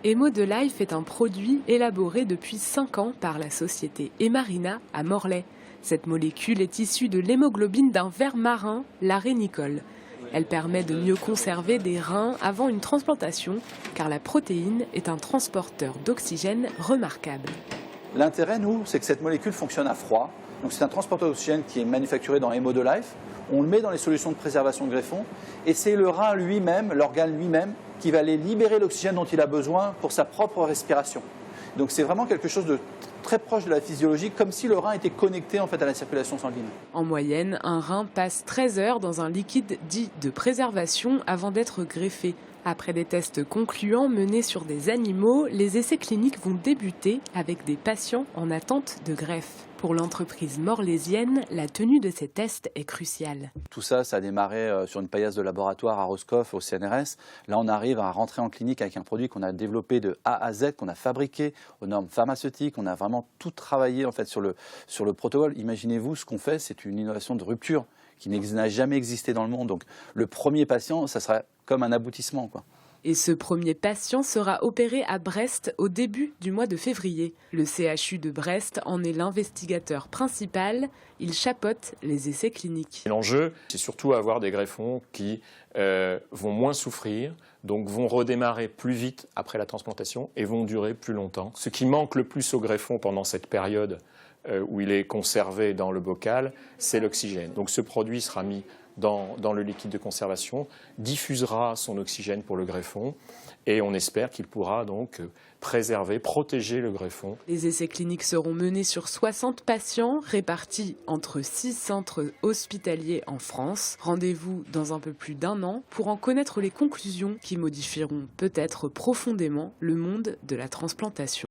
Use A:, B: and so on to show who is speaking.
A: Hémodelife est un produit élaboré depuis 5 ans par la société Hemarina à Morlaix. Cette molécule est issue de l'hémoglobine d'un ver marin, l'arénicole. Elle permet de mieux conserver des reins avant une transplantation, car la protéine est un transporteur d'oxygène remarquable.
B: L'intérêt, nous, c'est que cette molécule fonctionne à froid. Donc c'est un transporteur d'oxygène qui est manufacturé dans Hémodelife. On le met dans les solutions de préservation de greffons et c'est le rein lui-même, l'organe lui-même, qui va aller libérer l'oxygène dont il a besoin pour sa propre respiration. Donc c'est vraiment quelque chose de très proche de la physiologie, comme si le rein était connecté en fait à la circulation sanguine.
A: En moyenne, un rein passe 13 heures dans un liquide dit de préservation avant d'être greffé. Après des tests concluants menés sur des animaux, les essais cliniques vont débuter avec des patients en attente de greffe. Pour l'entreprise morlaisienne, la tenue de ces tests est cruciale.
B: Tout ça, ça a démarré sur une paillasse de laboratoire à Roscoff, au CNRS. Là, on arrive à rentrer en clinique avec un produit qu'on a développé de A à Z, qu'on a fabriqué aux normes pharmaceutiques. On a vraiment tout travaillé en fait, sur le protocole. Imaginez-vous, ce qu'on fait, c'est une innovation de rupture qui n'a jamais existé dans le monde. Donc, le premier patient, ça sera comme un aboutissement, quoi.
A: Et ce premier patient sera opéré à Brest au début du mois de février. Le CHU de Brest en est l'investigateur principal. Il chapeaute les essais cliniques.
C: L'enjeu, c'est surtout avoir des greffons qui vont moins souffrir, donc vont redémarrer plus vite après la transplantation et vont durer plus longtemps. Ce qui manque le plus au greffon pendant cette période où il est conservé dans le bocal, c'est l'oxygène. Donc ce produit sera mis dans le liquide de conservation, diffusera son oxygène pour le greffon et on espère qu'il pourra donc préserver, protéger le greffon.
A: Les essais cliniques seront menés sur 60 patients répartis entre 6 centres hospitaliers en France. Rendez-vous dans un peu plus d'1 an pour en connaître les conclusions qui modifieront peut-être profondément le monde de la transplantation.